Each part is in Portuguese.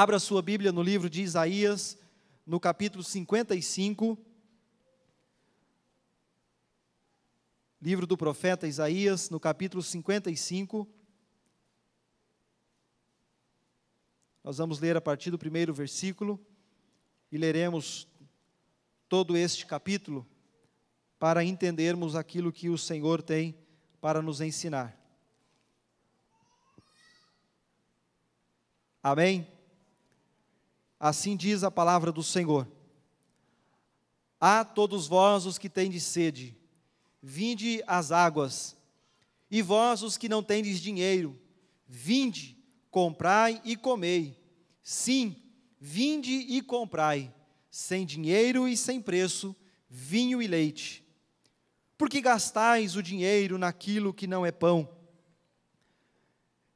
Abra sua Bíblia no livro de Isaías, no capítulo 55. Livro do profeta Isaías, no capítulo 55. Nós vamos ler a partir do primeiro versículo e leremos todo este capítulo para entendermos aquilo que o Senhor tem para nos ensinar. Amém? Assim diz a palavra do Senhor: A todos vós os que tendes sede, vinde às águas, e vós os que não tendes dinheiro, vinde, comprai e comei. Sim, vinde e comprai, sem dinheiro e sem preço, vinho e leite. Porque gastais o dinheiro naquilo que não é pão,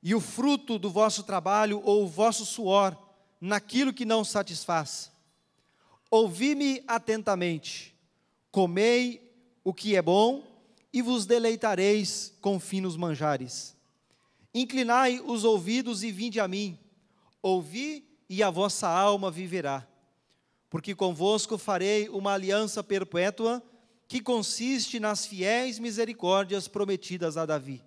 e o fruto do vosso trabalho ou o vosso suor naquilo que não satisfaz. Ouvi-me atentamente, comei o que é bom, e vos deleitareis com finos manjares. Inclinai os ouvidos e vinde a mim, ouvi e a vossa alma viverá. Porque convosco farei uma aliança perpétua, que consiste nas fiéis misericórdias prometidas a Davi.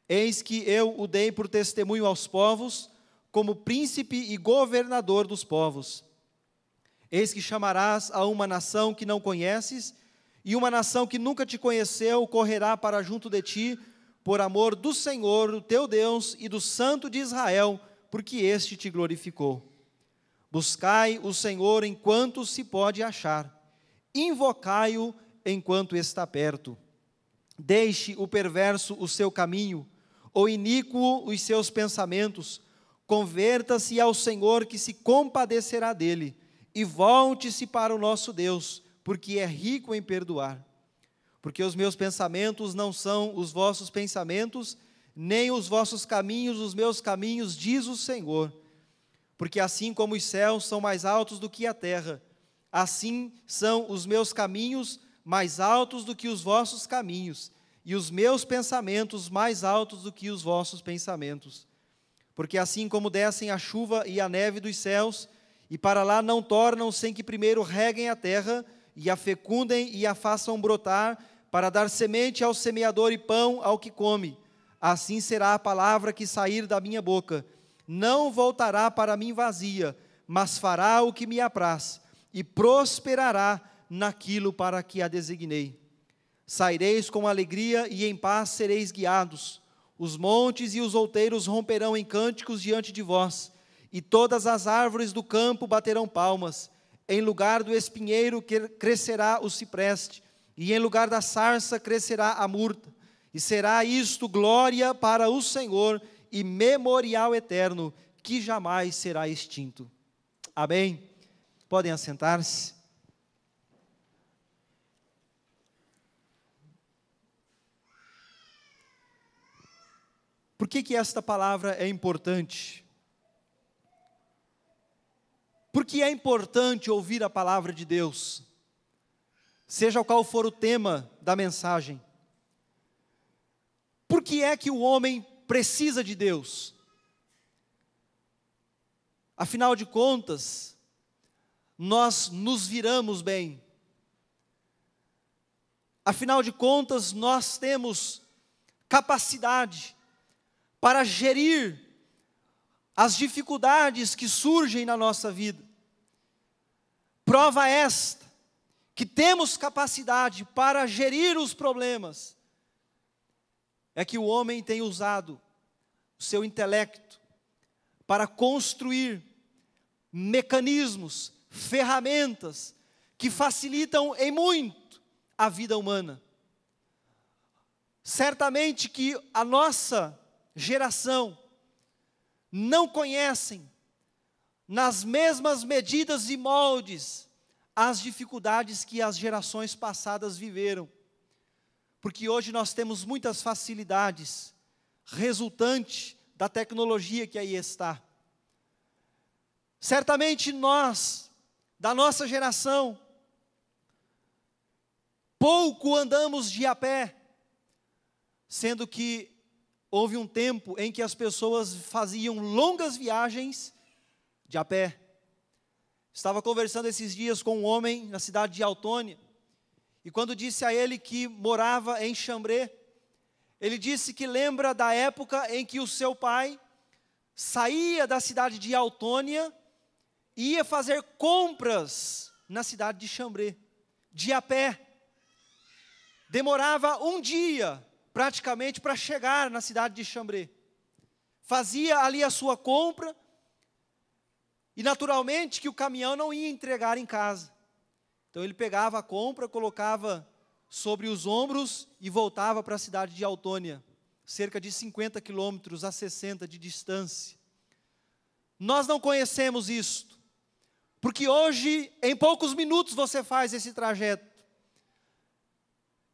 Eis que eu o dei por testemunho aos povos, como príncipe e governador dos povos. Eis que chamarás a uma nação que não conheces, e uma nação que nunca te conheceu correrá para junto de ti, por amor do Senhor, o teu Deus, e do Santo de Israel, porque este te glorificou. Buscai o Senhor enquanto se pode achar, invocai-o enquanto está perto. Deixe o perverso o seu caminho, o iníquo os seus pensamentos. Converta-se ao Senhor, que se compadecerá dele, e volte-se para o nosso Deus, porque é rico em perdoar. Porque os meus pensamentos não são os vossos pensamentos, nem os vossos caminhos os meus caminhos, diz o Senhor. Porque assim como os céus são mais altos do que a terra, assim são os meus caminhos mais altos do que os vossos caminhos, e os meus pensamentos mais altos do que os vossos pensamentos. Porque assim como descem a chuva e a neve dos céus, e para lá não tornam sem que primeiro reguem a terra, e a fecundem e a façam brotar, para dar semente ao semeador e pão ao que come, assim será a palavra que sair da minha boca. Não voltará para mim vazia, mas fará o que me apraz, e prosperará naquilo para que a designei. Saireis com alegria e em paz sereis guiados. Os montes e os outeiros romperão em cânticos diante de vós, e todas as árvores do campo baterão palmas. Em lugar do espinheiro crescerá o cipreste, e em lugar da sarça crescerá a murta. E será isto glória para o Senhor e memorial eterno, que jamais será extinto. Amém? Podem assentar-se. Por que esta palavra é importante? Porque é importante ouvir a palavra de Deus, seja qual for o tema da mensagem. Por que é que o homem precisa de Deus? Afinal de contas, nós nos viramos bem. Afinal de contas, nós temos capacidade para gerir as dificuldades que surgem na nossa vida. Prova esta, que temos capacidade para gerir os problemas, é que o homem tem usado o seu intelecto para construir mecanismos, ferramentas que facilitam em muito a vida humana. Certamente que a nossa geração não conhecem, nas mesmas medidas e moldes, as dificuldades que as gerações passadas viveram. Porque hoje nós temos muitas facilidades, resultante da tecnologia que aí está. Certamente nós, da nossa geração, pouco andamos de a pé, sendo que houve um tempo em que as pessoas faziam longas viagens de a pé. Estava conversando esses dias com um homem na cidade de Autônia, e quando disse a ele que morava em Xambrê, ele disse que lembra da época em que o seu pai saía da cidade de Autônia e ia fazer compras na cidade de Xambrê, de a pé. Demorava um dia, praticamente, para chegar na cidade de Xambrê. Fazia ali a sua compra, e naturalmente que o caminhão não ia entregar em casa. Então ele pegava a compra, colocava sobre os ombros e voltava para a cidade de Autônia, cerca de 50 quilômetros a 60 de distância. Nós não conhecemos isto, porque hoje, em poucos minutos, você faz esse trajeto.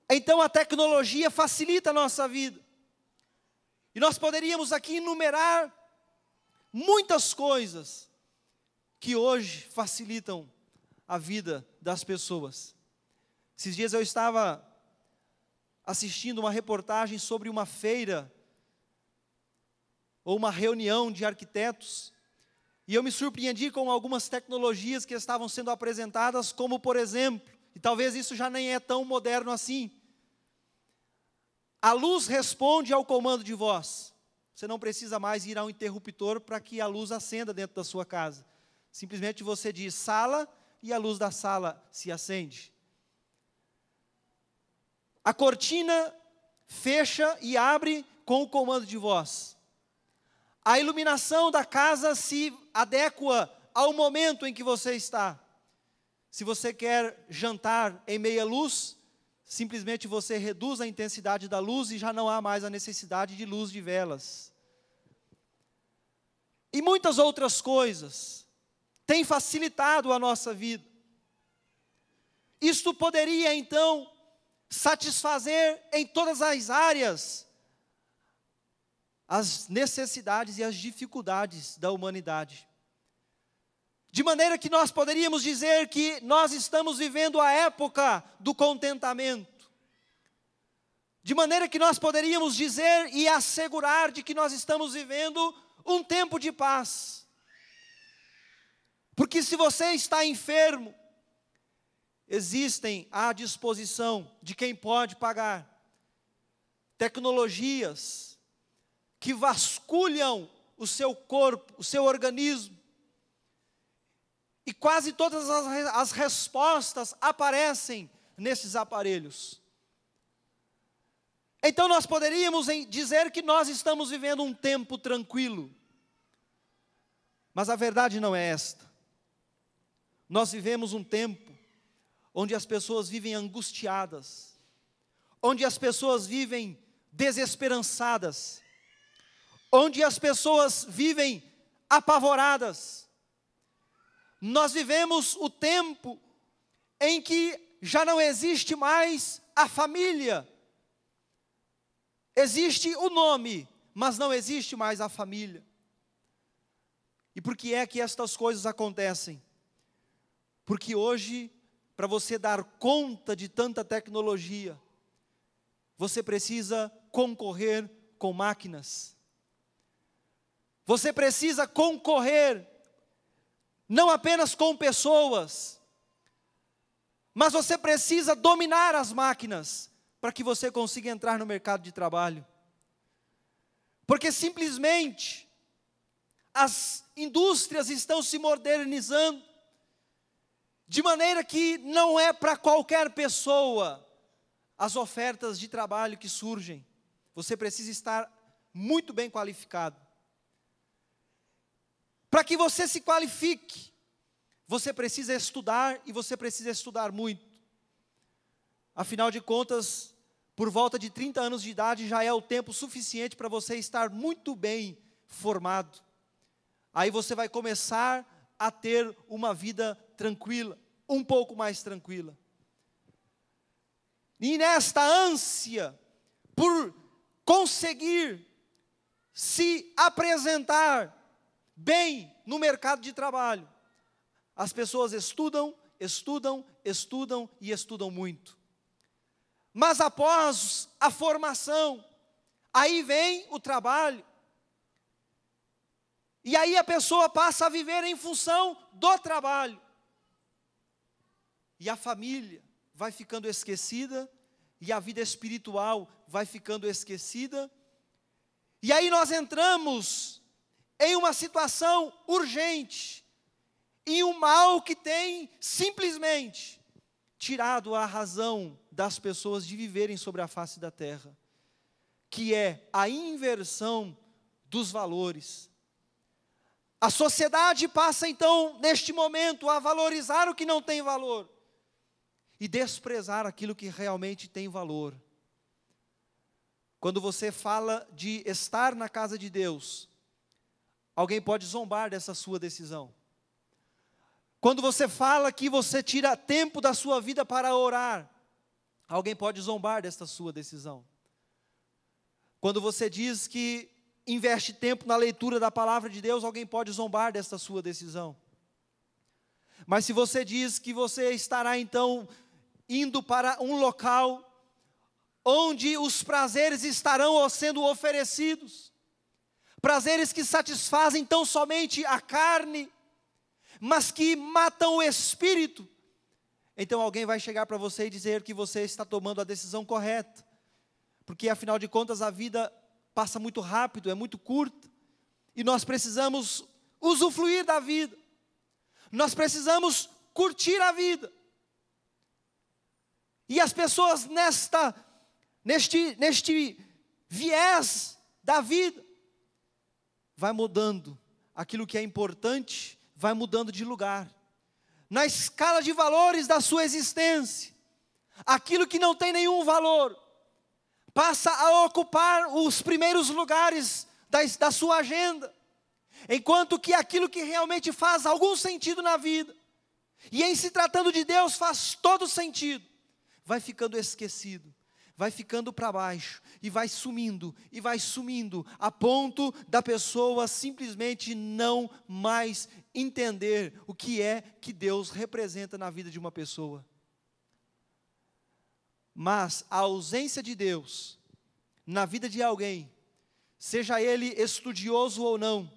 Então a tecnologia facilita a nossa vida. E nós poderíamos aqui enumerar muitas coisas que hoje facilitam a vida das pessoas. Esses dias eu estava assistindo uma reportagem sobre uma feira, ou uma reunião de arquitetos, e eu me surpreendi com algumas tecnologias que estavam sendo apresentadas, como por exemplo, e talvez isso já nem é tão moderno assim, a luz responde ao comando de voz. Você não precisa mais ir ao interruptor para que a luz acenda dentro da sua casa. Simplesmente você diz sala e a luz da sala se acende. A cortina fecha e abre com o comando de voz. A iluminação da casa se adequa ao momento em que você está. Se você quer jantar em meia luz, simplesmente você reduz a intensidade da luz e já não há mais a necessidade de luz de velas. E muitas outras coisas têm facilitado a nossa vida. Isto poderia, então, satisfazer em todas as áreas as necessidades e as dificuldades da humanidade. De maneira que nós poderíamos dizer que nós estamos vivendo a época do contentamento. De maneira que nós poderíamos dizer e assegurar de que nós estamos vivendo um tempo de paz. Porque se você está enfermo, existem à disposição de quem pode pagar tecnologias que vasculham o seu corpo, o seu organismo, e quase todas as respostas aparecem nesses aparelhos. Então nós poderíamos dizer que nós estamos vivendo um tempo tranquilo, mas a verdade não é esta. Nós vivemos um tempo onde as pessoas vivem angustiadas, onde as pessoas vivem desesperançadas, onde as pessoas vivem apavoradas. Nós vivemos o tempo em que já não existe mais a família. Existe o nome, mas não existe mais a família. E por que é que estas coisas acontecem? Porque hoje, para você dar conta de tanta tecnologia, você precisa concorrer com máquinas. Você precisa concorrer não apenas com pessoas, mas você precisa dominar as máquinas para que você consiga entrar no mercado de trabalho. Porque simplesmente as indústrias estão se modernizando, de maneira que não é para qualquer pessoa as ofertas de trabalho que surgem. Você precisa estar muito bem qualificado. Para que você se qualifique, você precisa estudar, e você precisa estudar muito. Afinal de contas, por volta de 30 anos de idade já é o tempo suficiente para você estar muito bem formado. Aí você vai começar a ter uma vida tranquila, um pouco mais tranquila. E nesta ânsia por conseguir se apresentar bem no mercado de trabalho, as pessoas estudam, estudam, estudam e estudam muito. Mas após a formação, aí vem o trabalho. E aí a pessoa passa a viver em função do trabalho. E a família vai ficando esquecida, e a vida espiritual vai ficando esquecida. E aí nós entramos em uma situação urgente, em um mal que tem simplesmente tirado a razão das pessoas de viverem sobre a face da terra, que é a inversão dos valores. A sociedade passa então, neste momento, a valorizar o que não tem valor e desprezar aquilo que realmente tem valor. Quando você fala de estar na casa de Deus, alguém pode zombar dessa sua decisão. Quando você fala que você tira tempo da sua vida para orar, alguém pode zombar desta sua decisão. Quando você diz que investe tempo na leitura da palavra de Deus, alguém pode zombar desta sua decisão. Mas se você diz que você estará então indo para um local onde os prazeres estarão sendo oferecidos, prazeres que satisfazem tão somente a carne, mas que matam o espírito, então alguém vai chegar para você e dizer que você está tomando a decisão correta, porque afinal de contas a vida passa muito rápido, é muito curta, e nós precisamos usufruir da vida, nós precisamos curtir a vida. E as pessoas neste viés da vida, vai mudando, aquilo que é importante, vai mudando de lugar, na escala de valores da sua existência, aquilo que não tem nenhum valor, passa a ocupar os primeiros lugares da sua agenda, enquanto que aquilo que realmente faz algum sentido na vida, e em se tratando de Deus faz todo sentido, vai ficando esquecido, vai ficando para baixo, e vai sumindo, a ponto da pessoa simplesmente não mais entender o que é que Deus representa na vida de uma pessoa. Mas a ausência de Deus na vida de alguém, seja ele estudioso ou não,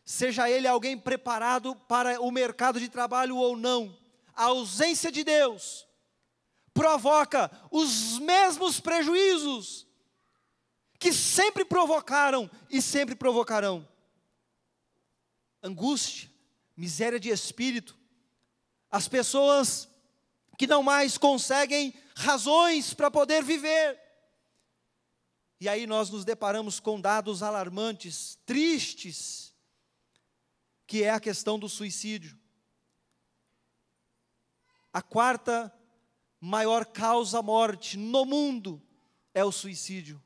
seja ele alguém preparado para o mercado de trabalho ou não, a ausência de Deus provoca os mesmos prejuízos que sempre provocaram e sempre provocarão: angústia, miséria de espírito, as pessoas que não mais conseguem razões para poder viver. E aí nós nos deparamos com dados alarmantes, tristes, que é a questão do suicídio. A quarta maior causa-morte no mundo é o suicídio.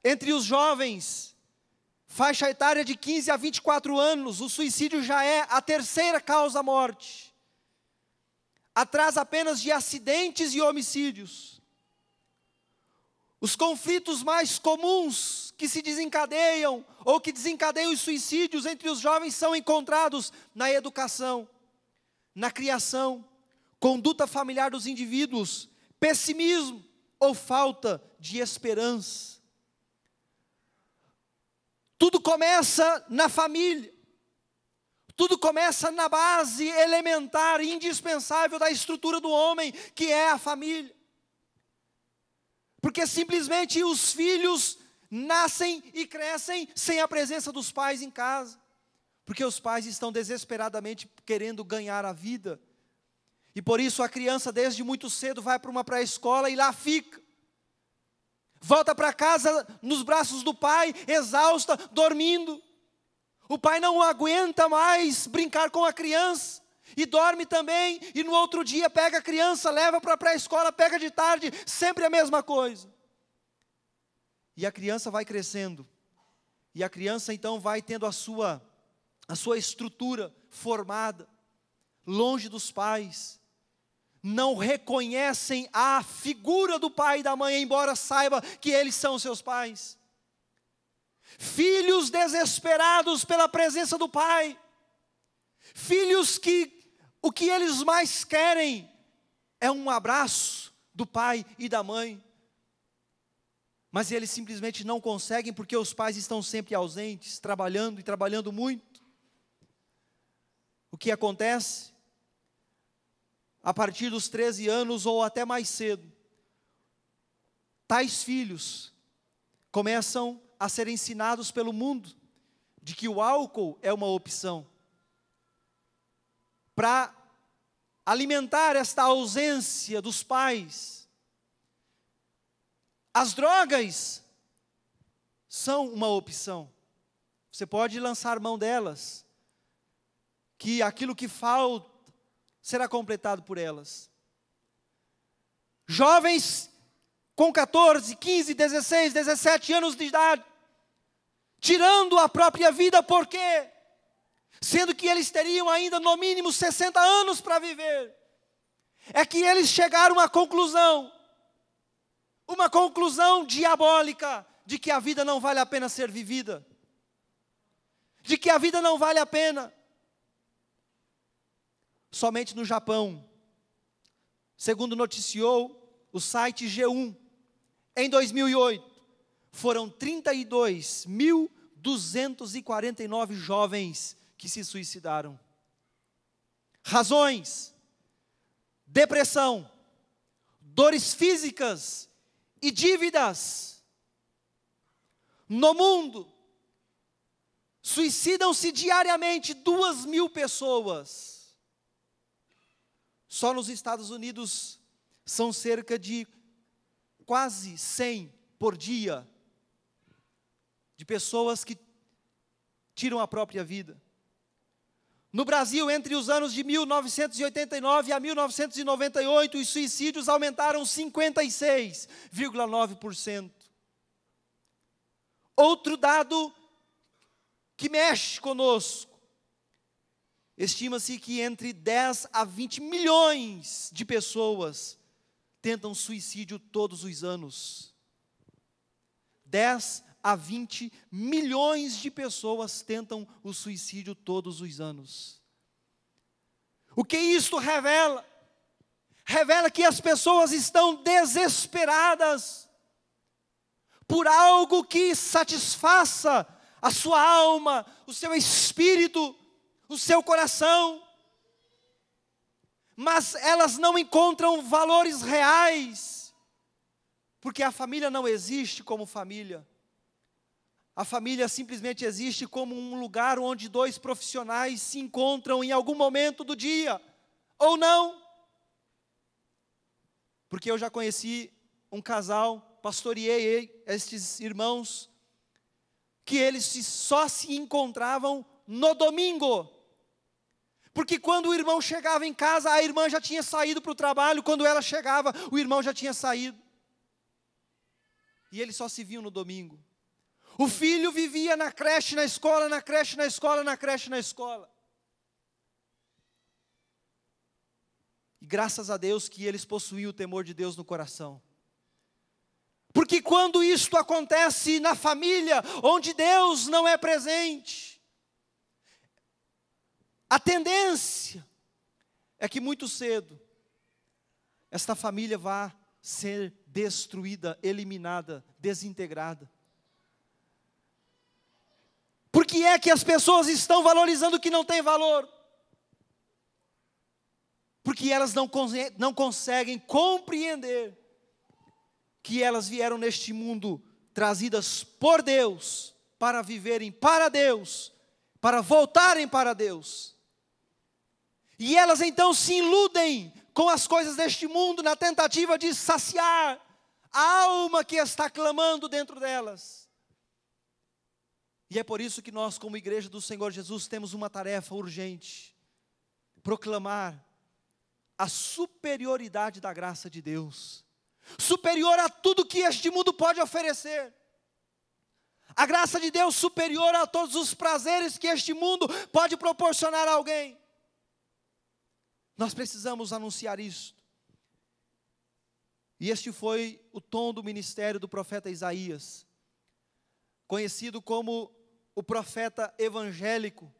Entre os jovens, faixa etária de 15 a 24 anos, o suicídio já é a terceira causa-morte, atrás apenas de acidentes e homicídios. Os conflitos mais comuns que se desencadeiam, ou que desencadeiam os suicídios entre os jovens, são encontrados na educação, na criação, conduta familiar dos indivíduos, pessimismo ou falta de esperança. Tudo começa na família, tudo começa na base elementar e indispensável da estrutura do homem, que é a família. Porque simplesmente os filhos nascem e crescem sem a presença dos pais em casa, porque os pais estão desesperadamente querendo ganhar a vida, e por isso a criança desde muito cedo vai para uma pré-escola e lá fica. Volta para casa nos braços do pai, exausta, dormindo. O pai não aguenta mais brincar com a criança, e dorme também, e no outro dia pega a criança, leva para a pré-escola, pega de tarde, sempre a mesma coisa. E a criança vai crescendo, e a criança então vai tendo a sua estrutura formada, longe dos pais, não reconhecem a figura do pai e da mãe, embora saiba que eles são seus pais. Filhos desesperados pela presença do pai, filhos que o que eles mais querem é um abraço do pai e da mãe. mas eles simplesmente não conseguem porque os pais estão sempre ausentes, trabalhando e trabalhando muito. O que acontece? A partir dos 13 anos ou até mais cedo, tais filhos começam a ser ensinados pelo mundo de que o álcool é uma opção. Para alimentar esta ausência dos pais, as drogas são uma opção. Você pode lançar mão delas, que aquilo que falta será completado por elas. Jovens com 14, 15, 16, 17 anos de idade, tirando a própria vida, por quê? Sendo que eles teriam ainda no mínimo 60 anos para viver. É que eles chegaram à conclusão, uma conclusão diabólica, de que a vida não vale a pena ser vivida, de que a vida não vale a pena. Somente no Japão, segundo noticiou o site G1, em 2008, foram 32.249 jovens que se suicidaram. Razões: depressão, dores físicas e dívidas. No mundo, suicidam-se diariamente 2.000 pessoas. Só nos Estados Unidos são cerca de quase 100 por dia de pessoas que tiram a própria vida. No Brasil, entre os anos de 1989 a 1998, os suicídios aumentaram 56,9%. Outro dado que mexe conosco: estima-se que entre 10 a 20 milhões de pessoas tentam suicídio todos os anos. 10 a 20 milhões de pessoas tentam o suicídio todos os anos. O que isto revela? Revela que as pessoas estão desesperadas por algo que satisfaça a sua alma, o seu espírito, o seu coração. Mas elas não encontram valores reais, porque a família não existe como família. A família simplesmente existe como um lugar onde dois profissionais se encontram em algum momento do dia, ou não. Porque eu já conheci um casal, pastoreei estes irmãos, que eles só se encontravam no domingo. Porque quando o irmão chegava em casa, a irmã já tinha saído para o trabalho, quando ela chegava, o irmão já tinha saído. E eles só se viam no domingo. O filho vivia na creche, na escola, na creche, na escola, na creche, na escola. E graças a Deus que eles possuíam o temor de Deus no coração. Porque quando isto acontece na família, onde Deus não é presente, a tendência é que muito cedo, esta família vá ser destruída, eliminada, desintegrada. Por que é que as pessoas estão valorizando o que não tem valor? Porque elas não conseguem compreender que elas vieram neste mundo trazidas por Deus, para viverem para Deus, para voltarem para Deus. E elas então se iludem com as coisas deste mundo, na tentativa de saciar a alma que está clamando dentro delas. E é por isso que nós, como igreja do Senhor Jesus, temos uma tarefa urgente: proclamar a superioridade da graça de Deus, superior a tudo que este mundo pode oferecer. A graça de Deus superior a todos os prazeres que este mundo pode proporcionar a alguém. Nós precisamos anunciar isso. E este foi o tom do ministério do profeta Isaías, conhecido como o profeta evangélico,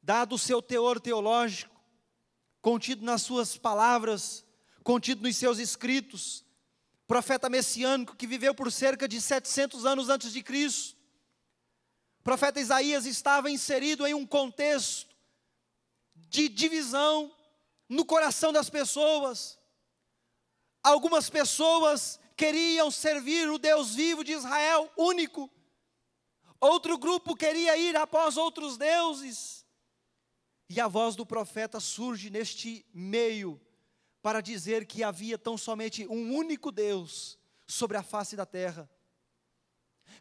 dado o seu teor teológico, contido nas suas palavras, contido nos seus escritos, profeta messiânico que viveu por cerca de 700 anos antes de Cristo. O profeta Isaías estava inserido em um contexto de divisão no coração das pessoas. Algumas pessoas queriam servir o Deus vivo de Israel, único. Outro grupo queria ir após outros deuses. E a voz do profeta surge neste meio para dizer que havia tão somente um único Deus sobre a face da terra,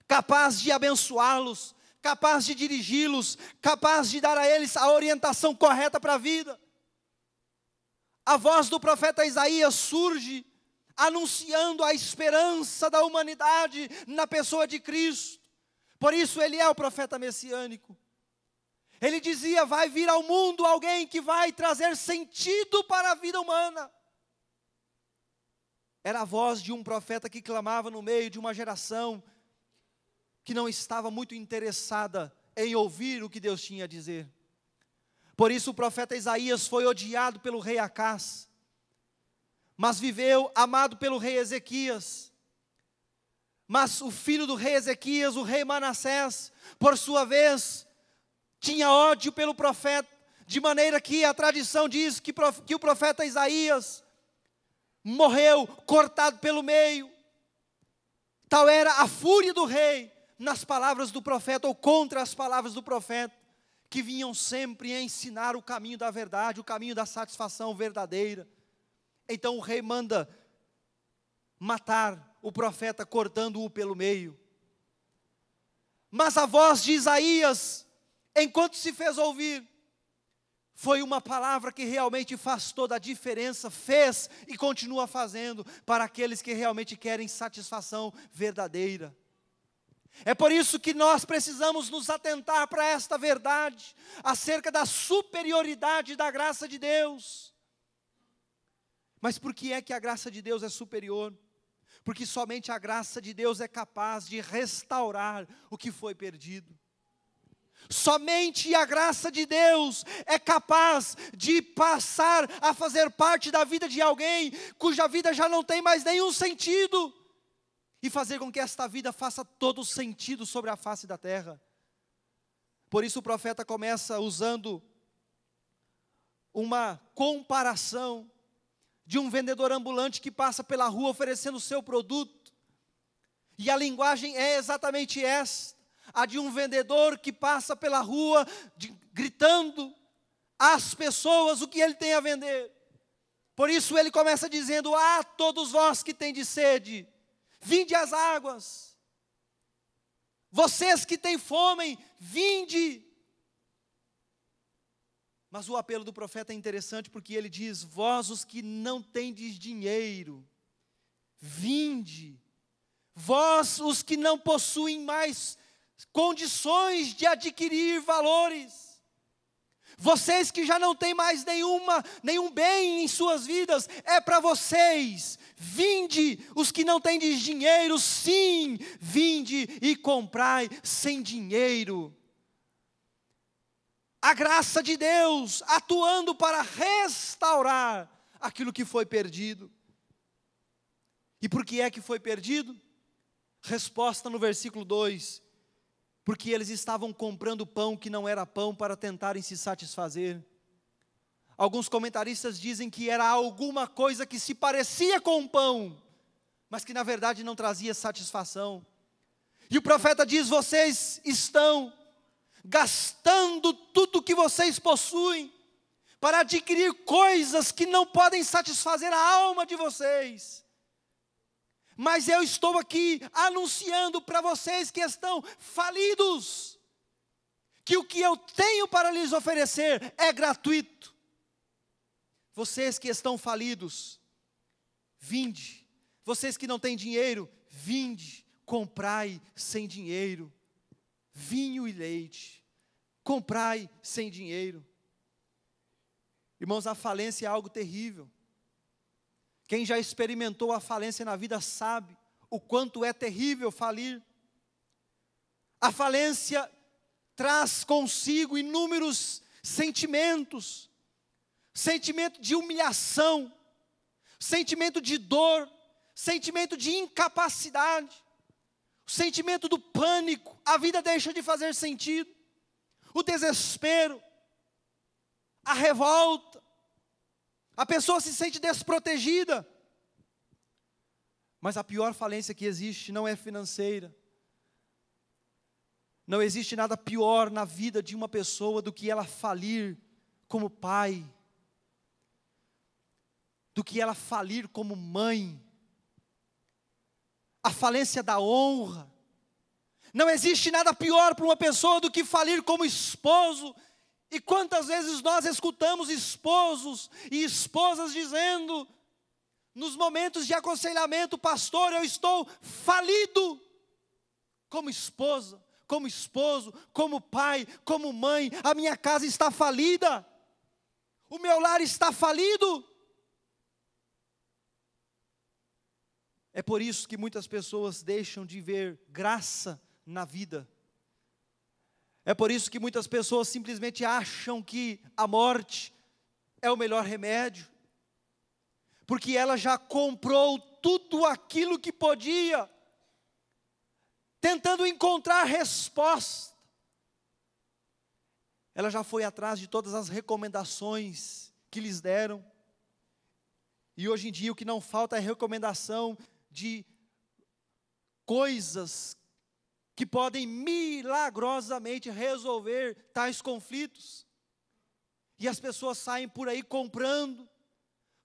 capaz de abençoá-los, capaz de dirigi-los, capaz de dar a eles a orientação correta para a vida. A voz do profeta Isaías surge anunciando a esperança da humanidade na pessoa de Cristo. Por isso ele é o profeta messiânico. Ele dizia: vai vir ao mundo alguém que vai trazer sentido para a vida humana. Era a voz de um profeta que clamava no meio de uma geração que não estava muito interessada em ouvir o que Deus tinha a dizer. Por isso o profeta Isaías foi odiado pelo rei Acás, mas viveu amado pelo rei Ezequias. Mas o filho do rei Ezequias, o rei Manassés, por sua vez, tinha ódio pelo profeta, de maneira que a tradição diz que o profeta Isaías morreu cortado pelo meio. Tal era a fúria do rei nas palavras do profeta, ou contra as palavras do profeta, que vinham sempre ensinar o caminho da verdade, o caminho da satisfação verdadeira. Então o rei manda matar o profeta, cortando-o pelo meio. Mas a voz de Isaías, enquanto se fez ouvir, foi uma palavra que realmente faz toda a diferença, fez e continua fazendo, para aqueles que realmente querem satisfação verdadeira. É por isso que nós precisamos nos atentar para esta verdade, acerca da superioridade da graça de Deus. Mas por que é que a graça de Deus é superior? Porque somente a graça de Deus é capaz de restaurar o que foi perdido. Somente a graça de Deus é capaz de passar a fazer parte da vida de alguém cuja vida já não tem mais nenhum sentido, e fazer com que esta vida faça todo sentido sobre a face da terra. Por isso o profeta começa usando uma comparação de um vendedor ambulante que passa pela rua oferecendo o seu produto. E a linguagem é exatamente esta, a de um vendedor que passa pela rua gritando às pessoas o que ele tem a vender. Por isso ele começa dizendo: ah, todos vós que tendes sede, vinde às águas. Vocês que têm fome, vinde. Mas o apelo do profeta é interessante, porque ele diz: vós os que não tendes dinheiro, vinde. Vós os que não possuem mais condições de adquirir valores, vocês que já não têm mais nenhum bem em suas vidas, é para vocês. Vinde, os que não têm dinheiro, sim, vinde e comprai sem dinheiro. A graça de Deus atuando para restaurar aquilo que foi perdido. E por que é que foi perdido? Resposta no versículo 2. Porque eles estavam comprando pão que não era pão para tentarem se satisfazer. Alguns comentaristas dizem que era alguma coisa que se parecia com pão, mas que na verdade não trazia satisfação. E o profeta diz: vocês estão gastando tudo que vocês possuem para adquirir coisas que não podem satisfazer a alma de vocês. Mas eu estou aqui anunciando para vocês que estão falidos, que o que eu tenho para lhes oferecer é gratuito. Vocês que estão falidos, vinde. Vocês que não têm dinheiro, vinde, comprai sem dinheiro. Vinho e leite, comprai sem dinheiro. Irmãos, a falência é algo terrível. Quem já experimentou a falência na vida sabe o quanto é terrível falir. A falência traz consigo inúmeros sentimentos, sentimento de humilhação, sentimento de dor, sentimento de incapacidade, o sentimento do pânico, a vida deixa de fazer sentido, o desespero, a revolta, a pessoa se sente desprotegida. Mas a pior falência que existe não é financeira. Não existe nada pior na vida de uma pessoa do que ela falir como pai, do que ela falir como mãe. A falência da honra. Não existe nada pior para uma pessoa do que falir como esposo. E quantas vezes nós escutamos esposos e esposas dizendo, nos momentos de aconselhamento: pastor, eu estou falido como esposa, como esposo, como pai, como mãe, a minha casa está falida, o meu lar está falido. É por isso que muitas pessoas deixam de ver graça na vida. É por isso que muitas pessoas simplesmente acham que a morte é o melhor remédio, porque ela já comprou tudo aquilo que podia, tentando encontrar resposta. Ela já foi atrás de todas as recomendações que lhes deram, e hoje em dia o que não falta é recomendação de coisas que podem milagrosamente resolver tais conflitos. E as pessoas saem por aí comprando,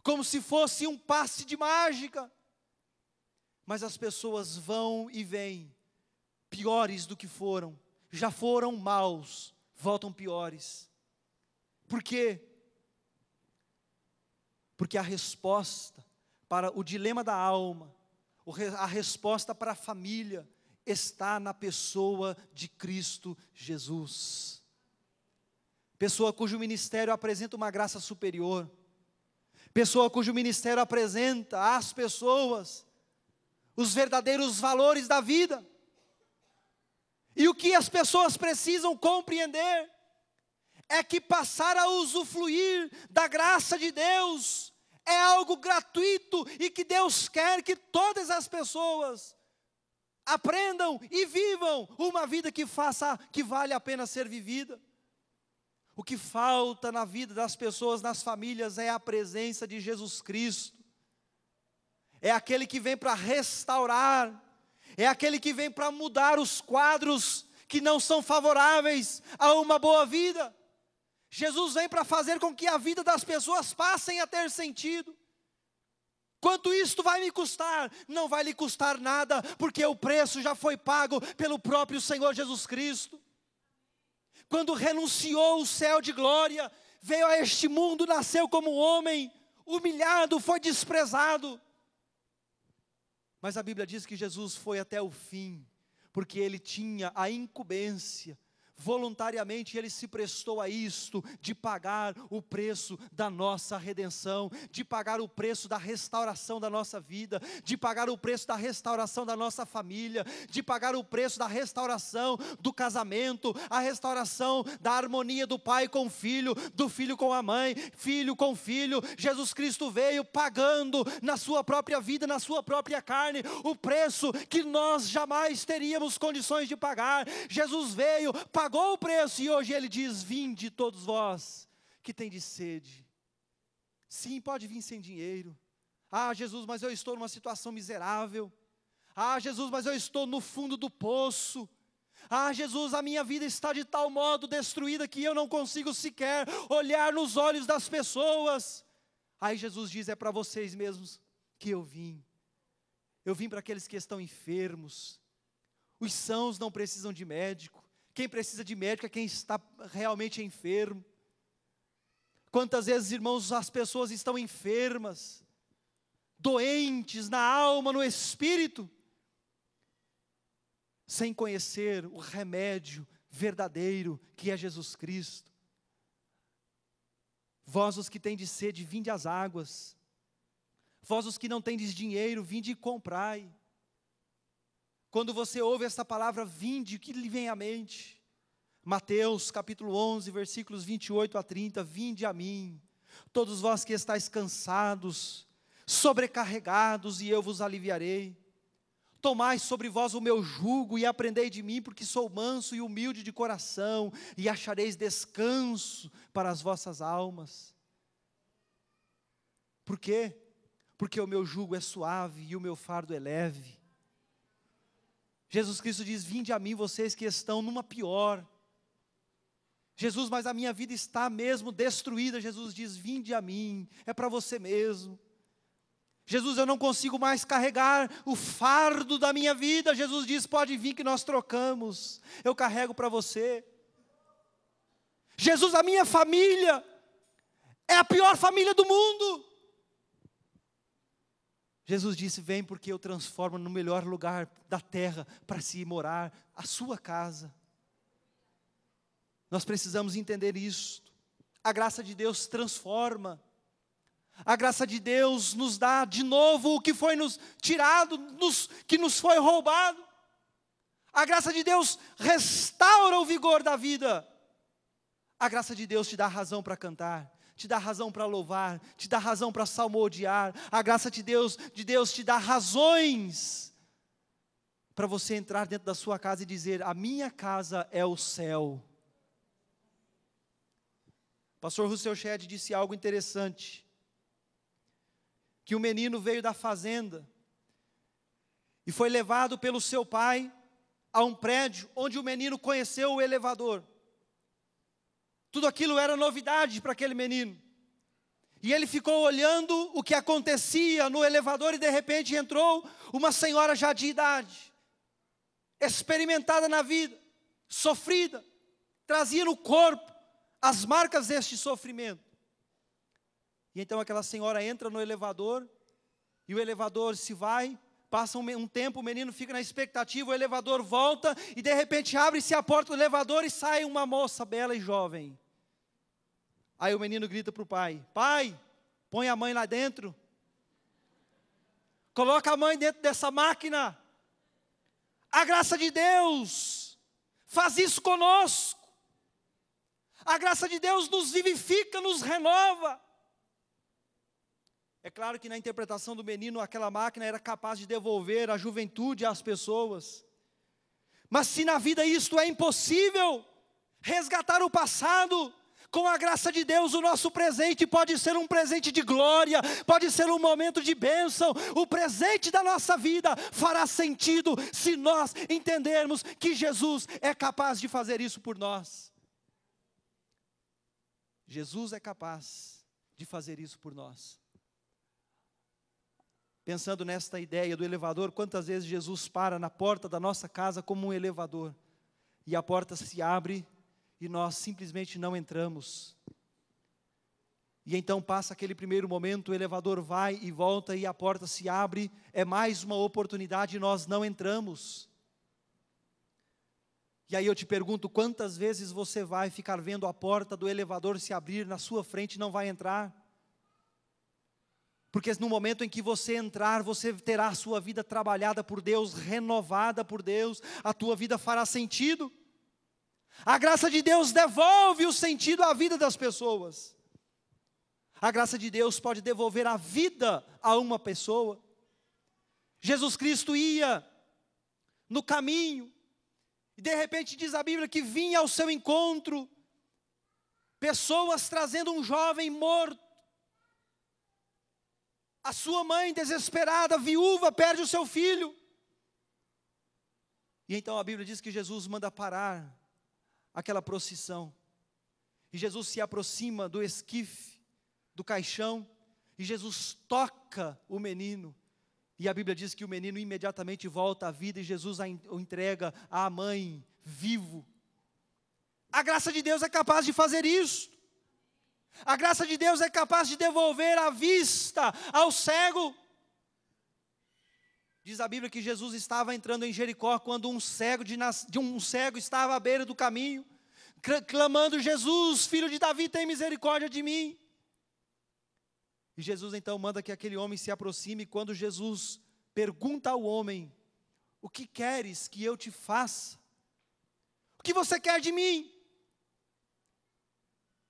como se fosse um passe de mágica. Mas as pessoas vão e vêm, piores do que foram. Já foram maus, voltam piores. Por quê? Porque a resposta para o dilema da alma, a resposta para a família, está na pessoa de Cristo Jesus. Pessoa cujo ministério apresenta uma graça superior. Pessoa cujo ministério apresenta às pessoas os verdadeiros valores da vida. E o que as pessoas precisam compreender é que passar a usufruir da graça de Deus é algo gratuito e que Deus quer que todas as pessoas aprendam e vivam uma vida que vale a pena ser vivida. O que falta na vida das pessoas, nas famílias, é a presença de Jesus Cristo. É aquele que vem para restaurar, é aquele que vem para mudar os quadros que não são favoráveis a uma boa vida. Jesus vem para fazer com que a vida das pessoas passem a ter sentido. Quanto isto vai me custar? Não vai lhe custar nada, porque o preço já foi pago pelo próprio Senhor Jesus Cristo. Quando renunciou o céu de glória, veio a este mundo, nasceu como homem, humilhado, foi desprezado. Mas a Bíblia diz que Jesus foi até o fim, porque Ele tinha a incumbência. Voluntariamente Ele se prestou a isto, de pagar o preço da nossa redenção, de pagar o preço da restauração da nossa vida, de pagar o preço da restauração da nossa família, de pagar o preço da restauração do casamento, a restauração da harmonia do pai com o filho, do filho com a mãe, filho com filho. Jesus Cristo veio pagando na sua própria vida, na sua própria carne, o preço que nós jamais teríamos condições de pagar. Jesus veio, pagou o preço, e hoje Ele diz: vinde todos vós que tendes sede. Sim, pode vir sem dinheiro. Ah, Jesus, mas eu estou numa situação miserável. Ah, Jesus, mas eu estou no fundo do poço. Ah, Jesus, a minha vida está de tal modo destruída que eu não consigo sequer olhar nos olhos das pessoas. Aí Jesus diz: é para vocês mesmos que eu vim. Eu vim para aqueles que estão enfermos. Os sãos não precisam de médico. Quem precisa de médico é quem está realmente enfermo. Quantas vezes, irmãos, as pessoas estão enfermas, doentes na alma, no espírito, sem conhecer o remédio verdadeiro que é Jesus Cristo. Vós os que tendes sede, vinde às águas. Vós os que não tendes dinheiro, vinde e comprai. Quando você ouve essa palavra vinde, o que lhe vem à mente? Mateus capítulo 11, versículos 28 a 30, vinde a mim, todos vós que estáis cansados, sobrecarregados, e eu vos aliviarei. Tomai sobre vós o meu jugo e aprendei de mim, porque sou manso e humilde de coração, e achareis descanso para as vossas almas. Por quê? Porque o meu jugo é suave e o meu fardo é leve. Jesus Cristo diz: vinde a mim vocês que estão numa pior. Jesus, mas a minha vida está mesmo destruída. Jesus diz: vinde a mim, é para você mesmo. Jesus, eu não consigo mais carregar o fardo da minha vida. Jesus diz: pode vir que nós trocamos, eu carrego para você. Jesus, a minha família é a pior família do mundo. Jesus disse: vem porque eu transformo no melhor lugar da terra para se morar, a sua casa. Nós precisamos entender isso. A graça de Deus transforma. A graça de Deus nos dá de novo o que foi nos tirado, que nos foi roubado. A graça de Deus restaura o vigor da vida. A graça de Deus te dá razão para cantar, te dá razão para louvar, te dá razão para salmodiar. A graça de Deus te dá razões para você entrar dentro da sua casa e dizer: a minha casa é o céu. Pastor Rousseau Shedd disse algo interessante, que o menino veio da fazenda e foi levado pelo seu pai a um prédio onde o menino conheceu o elevador. Tudo aquilo era novidade para aquele menino. E ele ficou olhando o que acontecia no elevador e de repente entrou uma senhora já de idade, experimentada na vida, sofrida, trazia no corpo as marcas deste sofrimento. E então aquela senhora entra no elevador, e o elevador se vai, passa um tempo, o menino fica na expectativa, o elevador volta, e de repente abre-se a porta do elevador e sai uma moça bela e jovem. Aí o menino grita para o pai: pai, põe a mãe lá dentro, coloca a mãe dentro dessa máquina. A graça de Deus faz isso conosco. A graça de Deus nos vivifica, nos renova. É claro que na interpretação do menino, aquela máquina era capaz de devolver a juventude às pessoas. Mas se na vida isto é impossível, resgatar o passado, com a graça de Deus, o nosso presente pode ser um presente de glória, pode ser um momento de bênção. O presente da nossa vida fará sentido se nós entendermos que Jesus é capaz de fazer isso por nós. Jesus é capaz de fazer isso por nós. Pensando nesta ideia do elevador, quantas vezes Jesus para na porta da nossa casa como um elevador, e a porta se abre e nós simplesmente não entramos. E então passa aquele primeiro momento, o elevador vai e volta e a porta se abre, é mais uma oportunidade e nós não entramos. E aí eu te pergunto, quantas vezes você vai ficar vendo a porta do elevador se abrir na sua frente e não vai entrar? Porque no momento em que você entrar, você terá a sua vida trabalhada por Deus, renovada por Deus, a tua vida fará sentido. A graça de Deus devolve o sentido à vida das pessoas. A graça de Deus pode devolver a vida a uma pessoa. Jesus Cristo ia no caminho, e de repente diz a Bíblia que vinha ao seu encontro pessoas trazendo um jovem morto. A sua mãe desesperada, viúva, perde o seu filho. E então a Bíblia diz que Jesus manda parar aquela procissão. E Jesus se aproxima do esquife, do caixão, e Jesus toca o menino. E a Bíblia diz que o menino imediatamente volta à vida e Jesus o entrega à mãe, vivo. A graça de Deus é capaz de fazer isso. A graça de Deus é capaz de devolver a vista ao cego. Diz a Bíblia que Jesus estava entrando em Jericó quando um cego estava à beira do caminho, clamando: Jesus, filho de Davi, tem misericórdia de mim. E Jesus então manda que aquele homem se aproxime, e quando Jesus pergunta ao homem: o que queres que eu te faça? O que você quer de mim?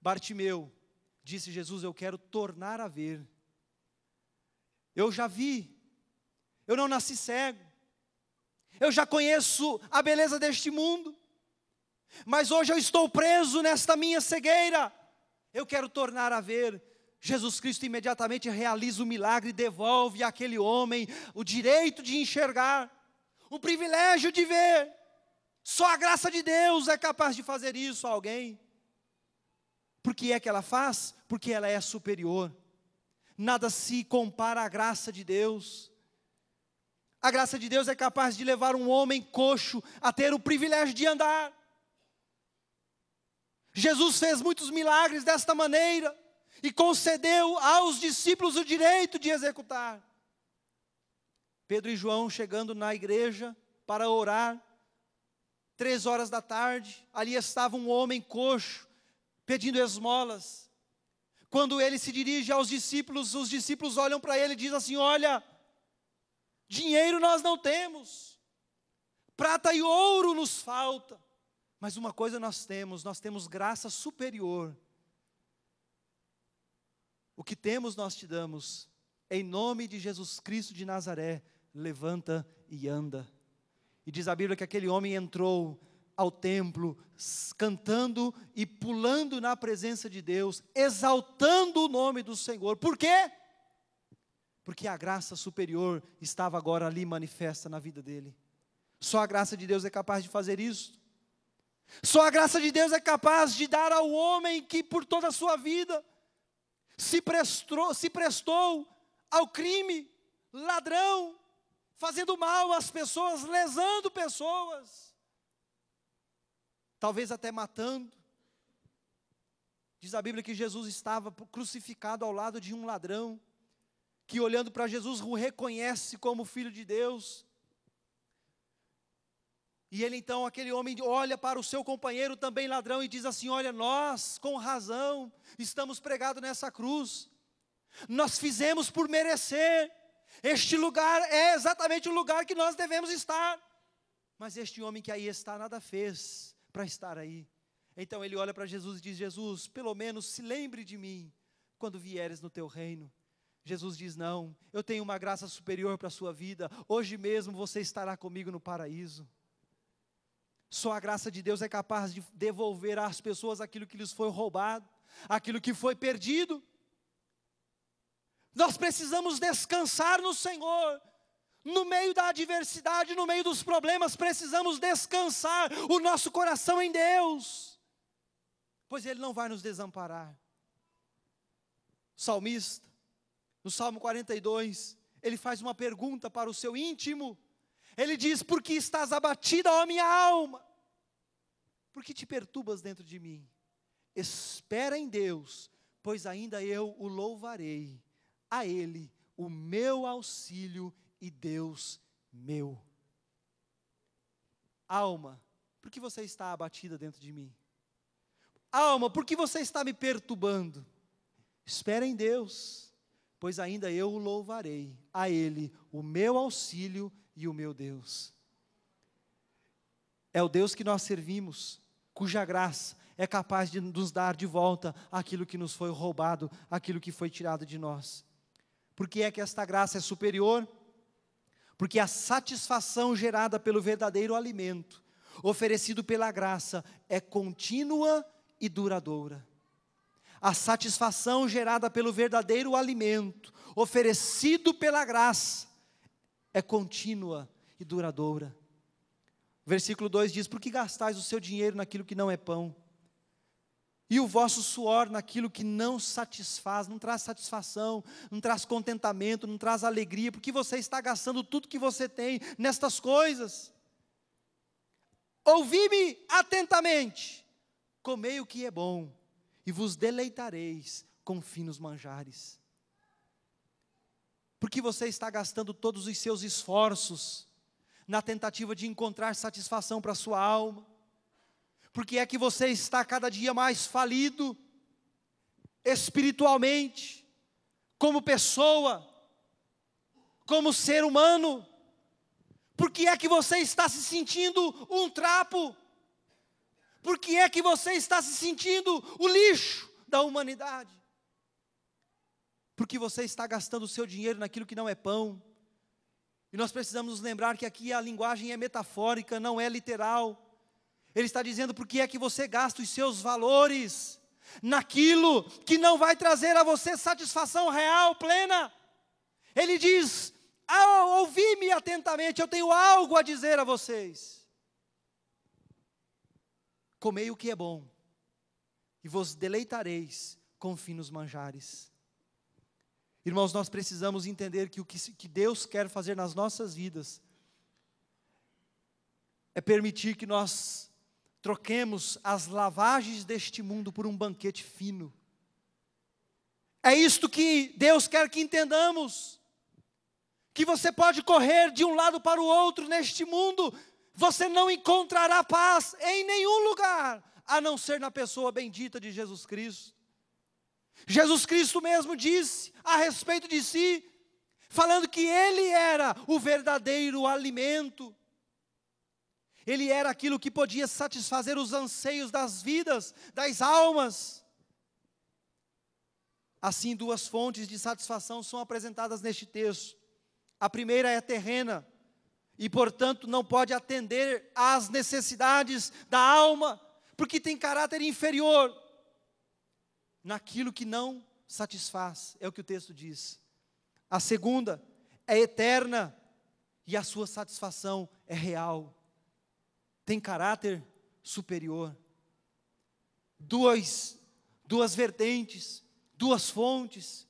Bartimeu, disse Jesus: eu quero tornar a ver. Eu já vi, eu não nasci cego, eu já conheço a beleza deste mundo, mas hoje eu estou preso nesta minha cegueira. Eu quero tornar a ver. Jesus Cristo imediatamente realiza o milagre e devolve àquele homem o direito de enxergar, o privilégio de ver. Só a graça de Deus é capaz de fazer isso a alguém. Por que é que ela faz? Porque ela é superior. Nada se compara à graça de Deus. A graça de Deus é capaz de levar um homem coxo a ter o privilégio de andar. Jesus fez muitos milagres desta maneira e concedeu aos discípulos o direito de executar. Pedro e João chegando na igreja para orar, 3 horas da tarde, ali estava um homem coxo, pedindo esmolas. Quando ele se dirige aos discípulos, os discípulos olham para ele e dizem assim: olha, dinheiro nós não temos, prata e ouro nos falta, mas uma coisa nós temos graça superior. O que temos nós te damos, em nome de Jesus Cristo de Nazaré, levanta e anda. E diz a Bíblia que aquele homem entrou ao templo, cantando e pulando na presença de Deus, exaltando o nome do Senhor. Por quê? Porque a graça superior estava agora ali manifesta na vida dele. Só a graça de Deus é capaz de fazer isso. Só a graça de Deus é capaz de dar ao homem que por toda a sua vida se prestou ao crime, ladrão, fazendo mal às pessoas, lesando pessoas, talvez até matando. Diz a Bíblia que Jesus estava crucificado ao lado de um ladrão, que olhando para Jesus o reconhece como Filho de Deus. E ele então, aquele homem, olha para o seu companheiro também ladrão e diz assim: olha, nós com razão estamos pregados nessa cruz, nós fizemos por merecer, este lugar é exatamente o lugar que nós devemos estar, mas este homem que aí está nada fez para estar aí. Então ele olha para Jesus e diz: Jesus, pelo menos se lembre de mim quando vieres no teu reino. Jesus diz: não, eu tenho uma graça superior para a sua vida, hoje mesmo você estará comigo no paraíso. Só a graça de Deus é capaz de devolver às pessoas aquilo que lhes foi roubado, aquilo que foi perdido. Nós precisamos descansar no Senhor. No meio da adversidade, no meio dos problemas, precisamos descansar o nosso coração em Deus, pois Ele não vai nos desamparar. O salmista, no Salmo 42, ele faz uma pergunta para o seu íntimo. Ele diz: por que estás abatida, ó minha alma? Por que te perturbas dentro de mim? Espera em Deus, pois ainda eu o louvarei, a Ele o meu auxílio e Deus meu. Alma, por que você está abatida dentro de mim? Alma, por que você está me perturbando? Espera em Deus, pois ainda eu o louvarei, a Ele o meu auxílio e o meu Deus. É o Deus que nós servimos, cuja graça é capaz de nos dar de volta aquilo que nos foi roubado, aquilo que foi tirado de nós. Por que é que esta graça é superior? Porque a satisfação gerada pelo verdadeiro alimento, oferecido pela graça, é contínua e duradoura. A satisfação gerada pelo verdadeiro alimento, oferecido pela graça, é contínua e duradoura. Versículo 2 diz: por que gastais o seu dinheiro naquilo que não é pão? E o vosso suor naquilo que não satisfaz, não traz satisfação, não traz contentamento, não traz alegria, porque você está gastando tudo que você tem nestas coisas. Ouvi-me atentamente, comei o que é bom, e vos deleitareis com finos manjares. Porque você está gastando todos os seus esforços na tentativa de encontrar satisfação para a sua alma? Porque é que você está cada dia mais falido, espiritualmente, como pessoa, como ser humano? Porque é que você está se sentindo um trapo? Porque é que você está se sentindo o lixo da humanidade? porque você está gastando o seu dinheiro naquilo que não é pão. E nós precisamos nos lembrar que aqui a linguagem é metafórica, não é literal. Ele está dizendo, por que é que você gasta os seus valores naquilo que não vai trazer a você satisfação real, plena? Ele diz, ouvi-me atentamente, eu tenho algo a dizer a vocês. Comei o que é bom, e vos deleitareis com finos manjares. Irmãos, nós precisamos entender que o que Deus quer fazer nas nossas vidas é permitir que nós troquemos as lavagens deste mundo por um banquete fino. É isto que Deus quer que entendamos. Que você pode correr de um lado para o outro neste mundo, você não encontrará paz em nenhum lugar, a não ser na pessoa bendita de Jesus Cristo. Jesus Cristo mesmo disse a respeito de si, falando que Ele era o verdadeiro alimento. Ele era aquilo que podia satisfazer os anseios das vidas, das almas. Assim, duas fontes de satisfação são apresentadas neste texto. A primeira é terrena, e portanto não pode atender às necessidades da alma, porque tem caráter inferior naquilo que não satisfaz, é o que o texto diz. A segunda é eterna, e a sua satisfação é real. Tem caráter superior. Duas vertentes, duas fontes.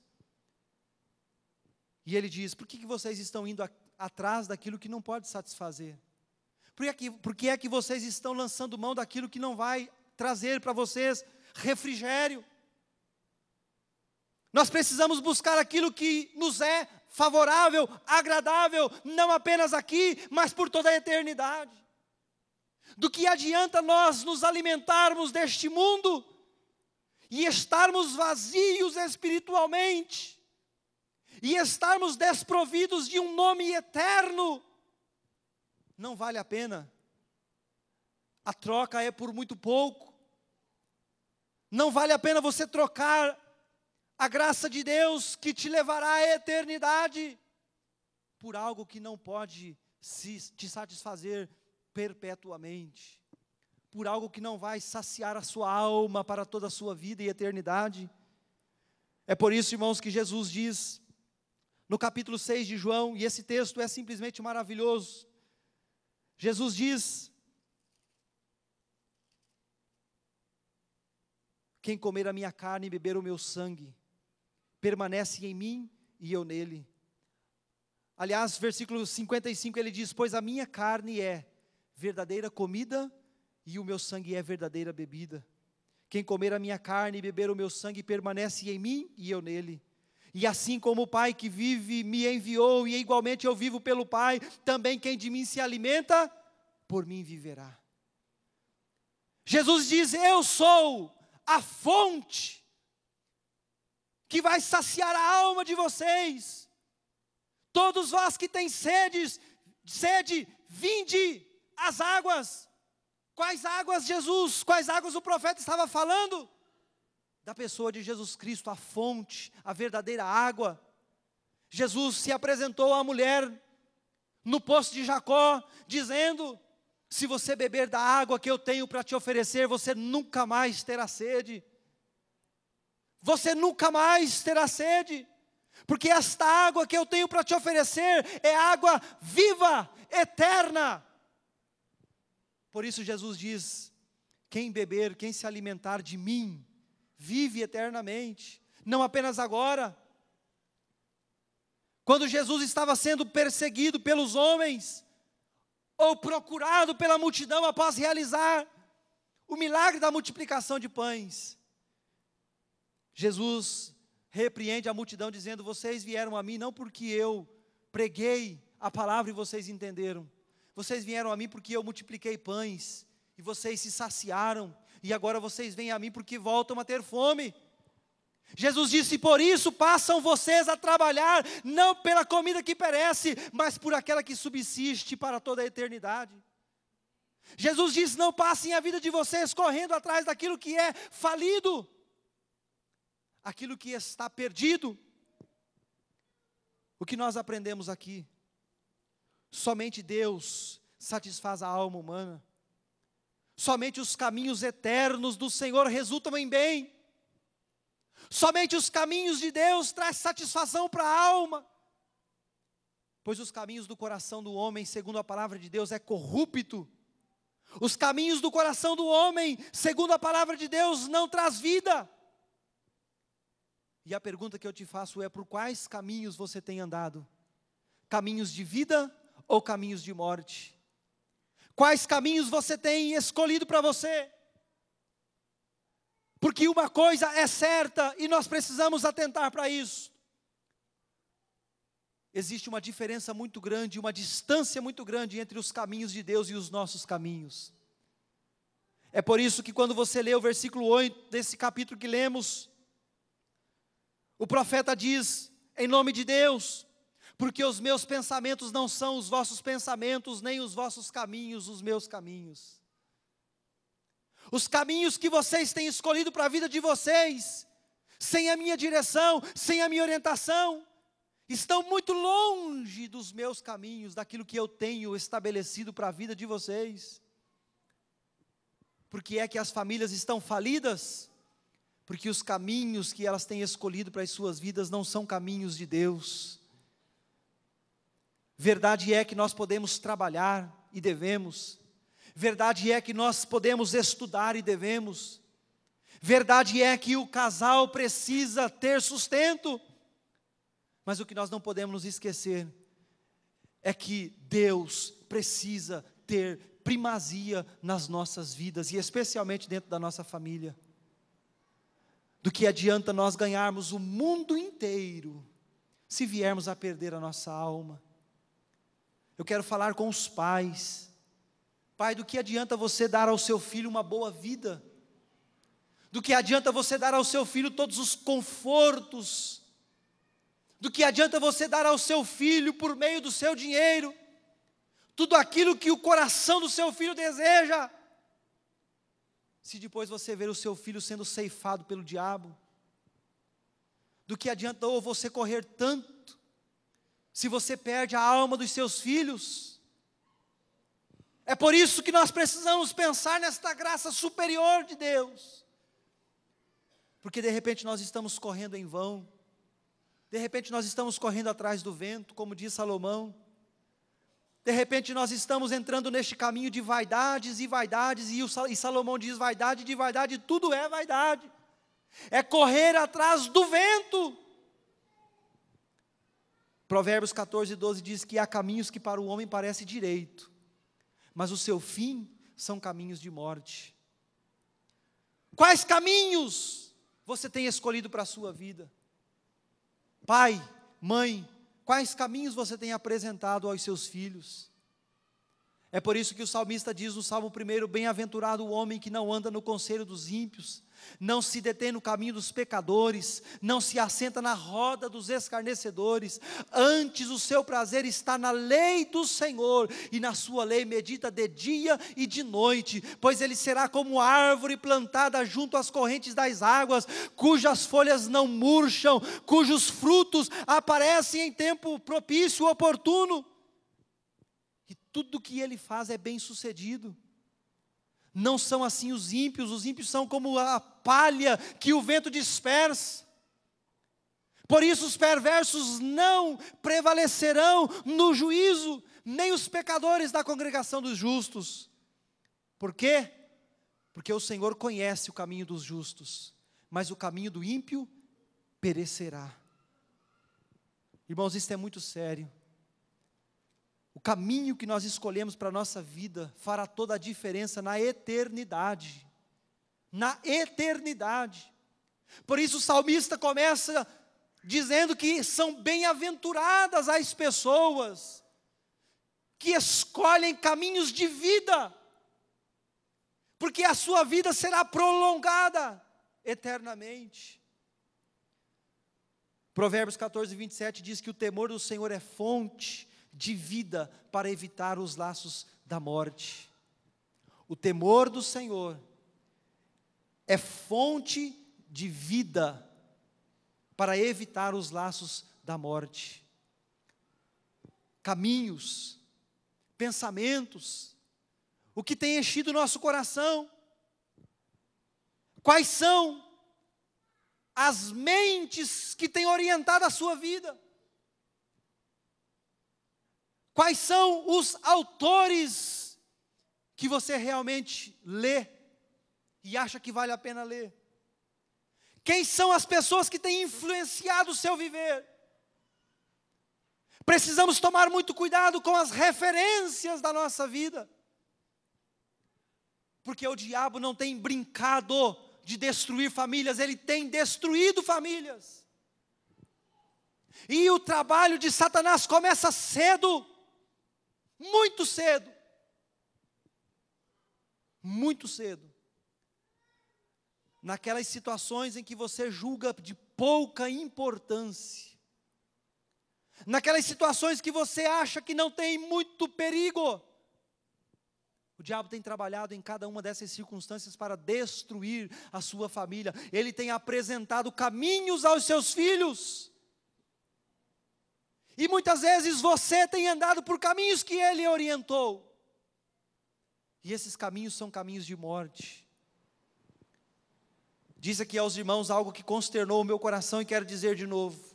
E ele diz, por que vocês estão indo atrás daquilo que não pode satisfazer? Por que é que vocês estão lançando mão daquilo que não vai trazer para vocês refrigério? Nós precisamos buscar aquilo que nos é favorável, agradável, não apenas aqui, mas por toda a eternidade. Do que adianta nós nos alimentarmos deste mundo e estarmos vazios espiritualmente, e estarmos desprovidos de um nome eterno? Não vale a pena. A troca é por muito pouco. Não vale a pena você trocar a graça de Deus que te levará à eternidade por algo que não pode te satisfazer perpetuamente, por algo que não vai saciar a sua alma para toda a sua vida e eternidade. É por isso, irmãos, que Jesus diz no capítulo 6 de João, e esse texto é simplesmente maravilhoso. Jesus diz: quem comer a minha carne e beber o meu sangue, permanece em mim e eu nele. Aliás, versículo 55, ele diz, pois a minha carne é verdadeira comida e o meu sangue é verdadeira bebida. Quem comer a minha carne e beber o meu sangue permanece em mim e eu nele. E assim como o Pai que vive me enviou, e igualmente eu vivo pelo Pai, também quem de mim se alimenta, por mim viverá. Jesus diz, eu sou a fonte que vai saciar a alma de vocês. Todos vós que têm sede, vinde às águas. Quais águas, Jesus? Quais águas o profeta estava falando? Da pessoa de Jesus Cristo, a fonte, a verdadeira água. Jesus se apresentou à mulher no poço de Jacó, dizendo, se você beber da água que eu tenho para te oferecer, você nunca mais terá sede. Você nunca mais terá sede, porque esta água que eu tenho para te oferecer é água viva, eterna. Por isso Jesus diz, quem beber, quem se alimentar de mim, vive eternamente, não apenas agora. Quando Jesus estava sendo perseguido pelos homens, ou procurado pela multidão após realizar o milagre da multiplicação de pães, Jesus repreende a multidão dizendo, vocês vieram a mim não porque eu preguei a palavra e vocês entenderam, vocês vieram a mim porque eu multipliquei pães, e vocês se saciaram, e agora vocês vêm a mim porque voltam a ter fome. Jesus disse, por isso passam vocês a trabalhar, não pela comida que perece, mas por aquela que subsiste para toda a eternidade. Jesus disse, não passem a vida de vocês correndo atrás daquilo que é falido, aquilo que está perdido, O que nós aprendemos aqui? Somente Deus satisfaz a alma humana. Somente os caminhos eternos do Senhor resultam em bem. Somente os caminhos de Deus trazem satisfação para a alma. Pois os caminhos do coração do homem, segundo a palavra de Deus, é corrupto. Os caminhos do coração do homem, segundo a palavra de Deus, não traz vida. E a pergunta que eu te faço é: por quais caminhos você tem andado? Caminhos de vida ou caminhos de morte? Quais caminhos você tem escolhido para você? Porque uma coisa é certa e nós precisamos atentar para isso. Existe uma diferença muito grande, uma distância muito grande entre os caminhos de Deus e os nossos caminhos. É por isso que quando você lê o versículo 8 desse capítulo que lemos, o profeta diz, em nome de Deus: porque os meus pensamentos não são os vossos pensamentos, nem os vossos caminhos, os meus caminhos. Os caminhos que vocês têm escolhido para a vida de vocês, sem a minha direção, sem a minha orientação, estão muito longe dos meus caminhos, daquilo que eu tenho estabelecido para a vida de vocês. Por que é que as famílias estão falidas? Porque os caminhos que elas têm escolhido para as suas vidas não são caminhos de Deus. Verdade é que nós podemos trabalhar e devemos. Verdade é que nós podemos estudar e devemos. Verdade é que o casal precisa ter sustento. Mas o que nós não podemos nos esquecer é que Deus precisa ter primazia nas nossas vidas, e especialmente dentro da nossa família. Do que adianta nós ganharmos o mundo inteiro, se viermos a perder a nossa alma? Eu quero falar com os pais. Pai, do que adianta você dar ao seu filho uma boa vida? Do que adianta você dar ao seu filho todos os confortos? Do que adianta você dar ao seu filho, por meio do seu dinheiro, tudo aquilo que o coração do seu filho deseja, se depois você ver o seu filho sendo ceifado pelo diabo? Do que adianta você correr tanto, se você perde a alma dos seus filhos? É por isso que nós precisamos pensar nesta graça superior de Deus, porque de repente nós estamos correndo em vão, de repente nós estamos correndo atrás do vento, como diz Salomão. De repente nós estamos entrando neste caminho de vaidades e vaidades, e Salomão diz: vaidade de vaidade, tudo é vaidade, é correr atrás do vento. Provérbios 14:12 diz que há caminhos que para o homem parece direito, mas o seu fim são caminhos de morte. Quais caminhos você tem escolhido para a sua vida? Pai, mãe, quais caminhos você tem apresentado aos seus filhos? É por isso que o salmista diz no Salmo 1: bem-aventurado o homem que não anda no conselho dos ímpios, não se detém no caminho dos pecadores, não se assenta na roda dos escarnecedores. Antes o seu prazer está na lei do Senhor, e na sua lei medita de dia e de noite. Pois ele será como árvore plantada junto às correntes das águas, cujas folhas não murcham, cujos frutos aparecem em tempo propício, oportuno. E tudo que ele faz é bem sucedido. Não são assim os ímpios são como a palha que o vento dispersa. Por isso os perversos não prevalecerão no juízo, nem os pecadores da congregação dos justos. Por quê? Porque o Senhor conhece o caminho dos justos, mas o caminho do ímpio perecerá. Irmãos, isso é muito sério. O caminho que nós escolhemos para a nossa vida fará toda a diferença na eternidade. Na eternidade. Por isso o salmista começa dizendo que são bem-aventuradas as pessoas que escolhem caminhos de vida, porque a sua vida será prolongada eternamente. Provérbios 14:27 diz que o temor do Senhor é fonte de vida para evitar os laços da morte. O temor do Senhor é fonte de vida para evitar os laços da morte. caminhos, pensamentos, o que tem enchido o nosso coração, quais são as mentes que têm orientado a sua vida, quais são os autores que você realmente lê e acha que vale a pena ler, quem são as pessoas que têm influenciado o seu viver. Precisamos tomar muito cuidado com as referências da nossa vida, porque o diabo não tem brincado de destruir famílias, ele tem destruído famílias. E o trabalho de Satanás começa cedo, muito cedo. Muito cedo. Naquelas situações em que você julga de pouca importância. Naquelas situações que você acha que não tem muito perigo. O diabo tem trabalhado em cada uma dessas circunstâncias para destruir a sua família. Ele tem apresentado caminhos aos seus filhos. E muitas vezes você tem andado por caminhos que ele orientou. E esses caminhos são caminhos de morte. Diz aqui aos irmãos algo que consternou o meu coração e quero dizer de novo.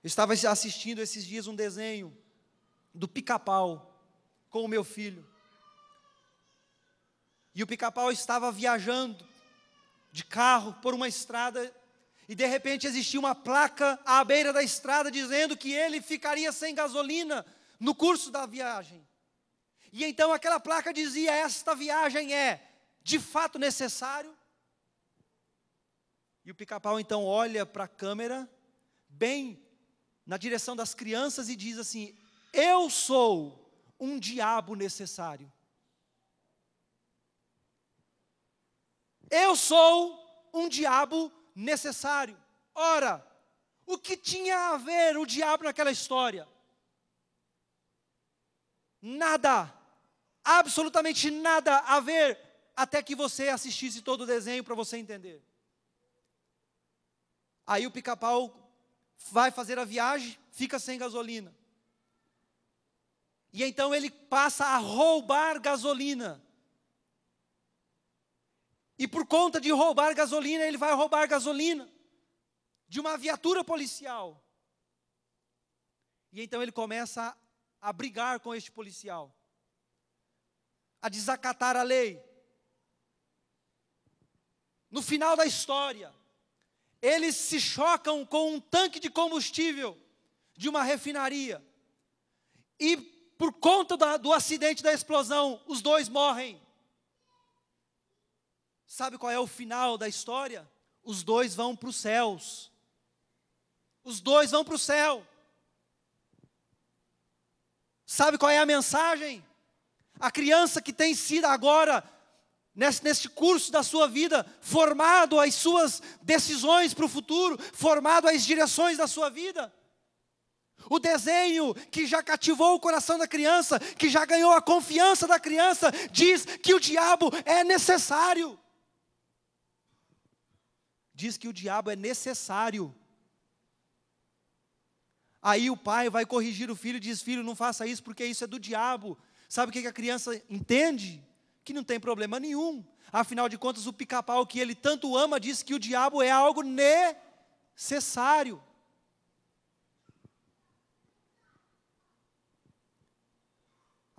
Eu estava assistindo esses dias um desenho do Pica-Pau com o meu filho. E o Pica-Pau estava viajando de carro por uma estrada e de repente existia uma placa à beira da estrada dizendo que ele ficaria sem gasolina no curso da viagem. E então aquela placa dizia: esta viagem é de fato necessário? E o Pica-Pau então olha para a câmera, bem na direção das crianças e diz assim: eu sou um diabo necessário. Eu sou um diabo necessário. Ora, o que tinha a ver o diabo naquela história? Nada, absolutamente nada a ver, até que você assistisse todo o desenho para você entender. Aí o Pica-Pau vai fazer a viagem, fica sem gasolina. E então ele passa a roubar gasolina. E por conta de roubar gasolina, ele vai roubar gasolina de uma viatura policial. E então ele começa a brigar com este policial, a desacatar a lei. No final da história, eles se chocam com um tanque de combustível de uma refinaria. E por conta do acidente, da explosão, os dois morrem. Sabe qual é o final da história? Os dois vão para os céus. Os dois vão para o céu. Sabe qual é a mensagem? A criança que tem sido agora, neste curso da sua vida, formado as suas decisões para o futuro, formado as direções da sua vida. O desenho que já cativou o coração da criança, que já ganhou a confiança da criança, diz que o diabo é necessário. Diz que o diabo é necessário. Aí o pai vai corrigir o filho e diz: filho, não faça isso porque isso é do diabo. Sabe o que a criança entende? Que não tem problema nenhum. Afinal de contas, o Pica-Pau que ele tanto ama diz que o diabo é algo necessário.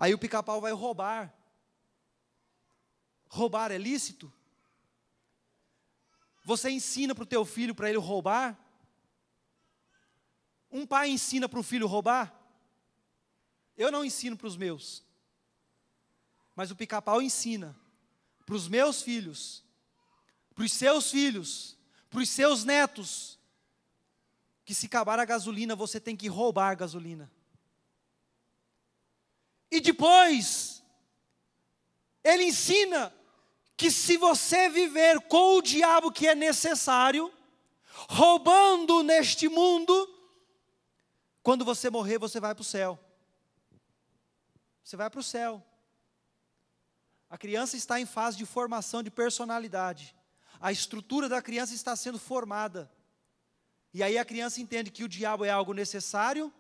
Aí o Pica-Pau vai roubar. Roubar é lícito? Você ensina para o teu filho para ele roubar? Um pai ensina para o filho roubar? Eu não ensino para os meus. Mas o Pica-Pau ensina para os meus filhos, para os seus filhos, para os seus netos, que se acabar a gasolina, você tem que roubar a gasolina. E depois, ele ensina que se você viver com o diabo que é necessário, roubando neste mundo, quando você morrer, você vai para o céu. Você vai para o céu. A criança está em fase de formação de personalidade. A estrutura da criança está sendo formada. E aí a criança entende que o diabo é algo necessário,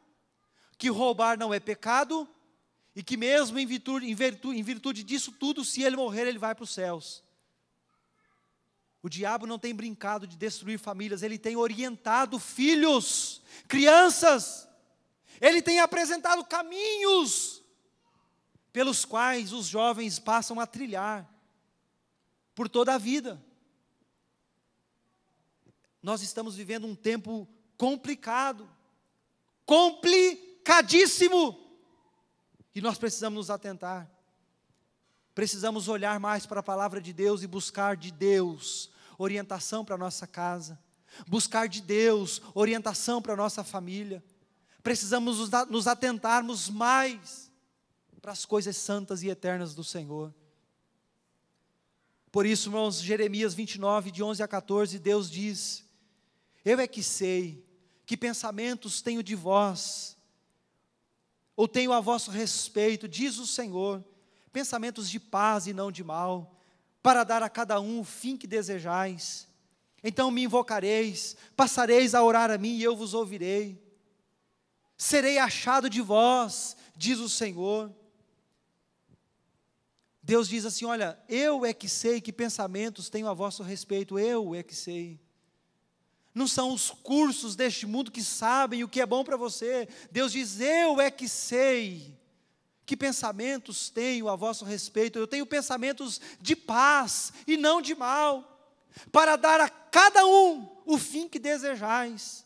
que roubar não é pecado, e que mesmo em virtude disso tudo, se ele morrer, ele vai para os céus. O diabo não tem brincado de destruir famílias, ele tem orientado filhos, crianças, ele tem apresentado caminhos pelos quais os jovens passam a trilhar por toda a vida. Nós estamos vivendo um tempo complicado, complicadíssimo, e nós precisamos nos atentar. Precisamos olhar mais para a palavra de Deus e buscar de Deus orientação para a nossa casa, buscar de Deus orientação para a nossa família. Precisamos nos atentarmos mais para as coisas santas e eternas do Senhor. Por isso, irmãos, Jeremias 29, de 11 a 14, Deus diz: eu é que sei que pensamentos tenho de vós, ou tenho a vosso respeito, diz o Senhor, pensamentos de paz e não de mal, para dar a cada um o fim que desejais. Então me invocareis, passareis a orar a mim e eu vos ouvirei. Serei achado de vós, diz o Senhor. Deus diz assim: olha, eu é que sei que pensamentos tenho a vosso respeito, eu é que sei. Não são os cursos deste mundo que sabem o que é bom para você. Deus diz: eu é que sei que pensamentos tenho a vosso respeito. Eu tenho pensamentos de paz e não de mal, para dar a cada um o fim que desejais.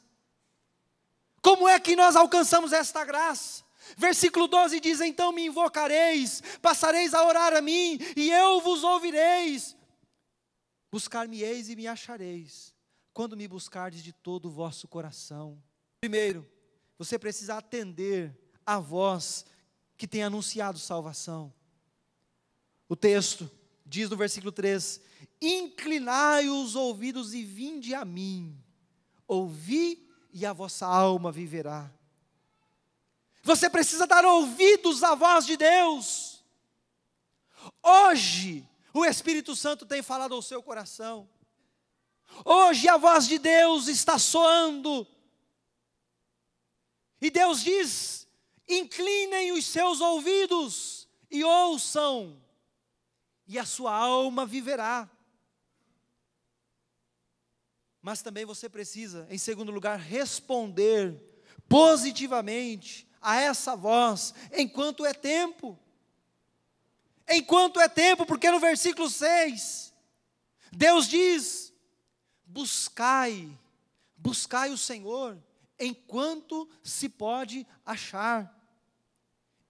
Como é que nós alcançamos esta graça? Versículo 12 diz: então me invocareis, passareis a orar a mim, e eu vos ouvireis. Buscar-me-eis e me achareis, quando me buscardes de todo o vosso coração. Primeiro, você precisa atender a voz que tem anunciado salvação. O texto diz no versículo 3: inclinai os ouvidos e vinde a mim, ouvi e a vossa alma viverá. Você precisa dar ouvidos à voz de Deus. Hoje, o Espírito Santo tem falado ao seu coração. Hoje a voz de Deus está soando. E Deus diz: inclinem os seus ouvidos e ouçam, e a sua alma viverá. Mas também você precisa, em segundo lugar, responder positivamente a essa voz, enquanto é tempo. Enquanto é tempo, porque no versículo 6, Deus diz: buscai o Senhor, enquanto se pode achar.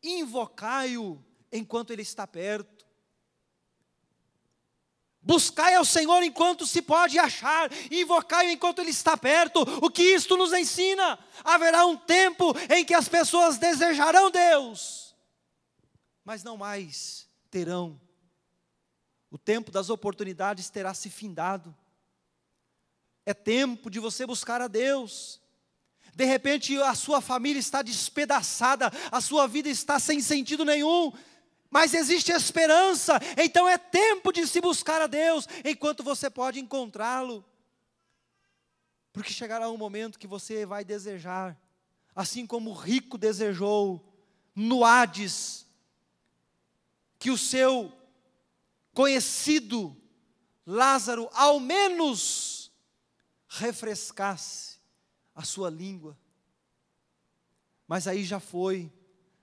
Invocai-o, enquanto Ele está perto. Buscai ao Senhor enquanto se pode achar, invocai-o enquanto Ele está perto. O que isto nos ensina? Haverá um tempo em que as pessoas desejarão Deus, mas não mais terão. O tempo das oportunidades terá se findado. É tempo de você buscar a Deus. De repente a sua família está despedaçada, a sua vida está sem sentido nenhum, mas existe esperança. Então é tempo de se buscar a Deus, enquanto você pode encontrá-lo. Porque chegará um momento que você vai desejar, assim como o rico desejou no Hades, que o seu conhecido Lázaro ao menos refrescasse a sua língua. Mas aí já foi.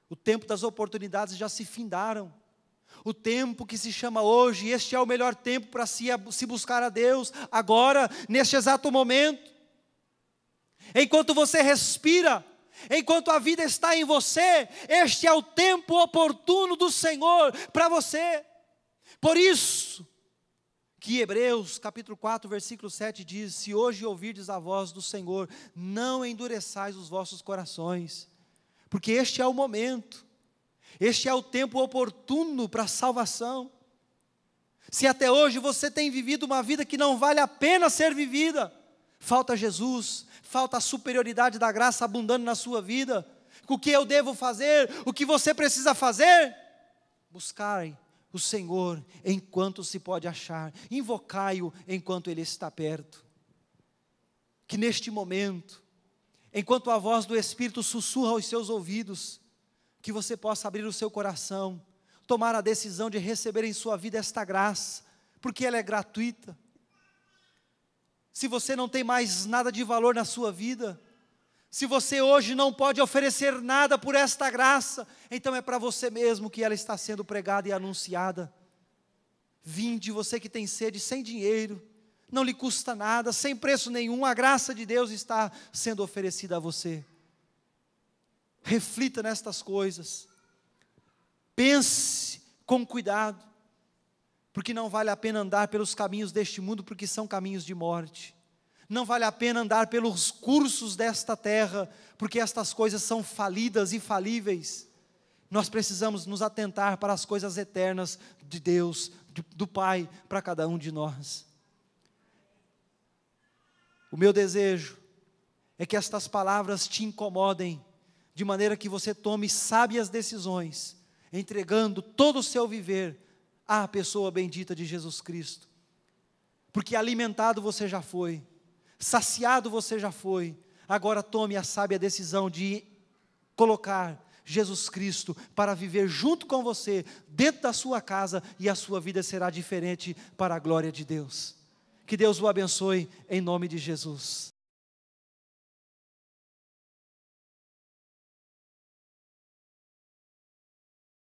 O tempo das oportunidades já se findaram. O tempo que se chama hoje, este é o melhor tempo para se buscar a Deus, agora, neste exato momento. Enquanto você respira, enquanto a vida está em você, este é o tempo oportuno do Senhor para você. Por isso, que Hebreus capítulo 4, versículo 7 diz: se hoje ouvirdes a voz do Senhor, não endureçais os vossos corações, porque este é o momento, este é o tempo oportuno para a salvação. Se até hoje você tem vivido uma vida que não vale a pena ser vivida, falta Jesus, falta a superioridade da graça abundando na sua vida, o que eu devo fazer, o que você precisa fazer? Buscai o Senhor enquanto se pode achar, invocai-o enquanto Ele está perto. Que neste momento, enquanto a voz do Espírito sussurra aos seus ouvidos, que você possa abrir o seu coração, tomar a decisão de receber em sua vida esta graça, porque ela é gratuita. Se você não tem mais nada de valor na sua vida, se você hoje não pode oferecer nada por esta graça, então é para você mesmo que ela está sendo pregada e anunciada. Vinde, você que tem sede, sem dinheiro, não lhe custa nada, sem preço nenhum, a graça de Deus está sendo oferecida a você. Reflita nestas coisas, pense com cuidado, porque não vale a pena andar pelos caminhos deste mundo, porque são caminhos de morte. Não vale a pena andar pelos cursos desta terra, porque estas coisas são falidas e falíveis. Nós precisamos nos atentar para as coisas eternas de Deus, do Pai, para cada um de nós. O meu desejo é que estas palavras te incomodem, de maneira que você tome sábias decisões, entregando todo o seu viver à pessoa bendita de Jesus Cristo. Porque alimentado você já foi, saciado você já foi, agora tome a sábia decisão de colocar Jesus Cristo para viver junto com você, dentro da sua casa, e a sua vida será diferente para a glória de Deus. Que Deus o abençoe em nome de Jesus.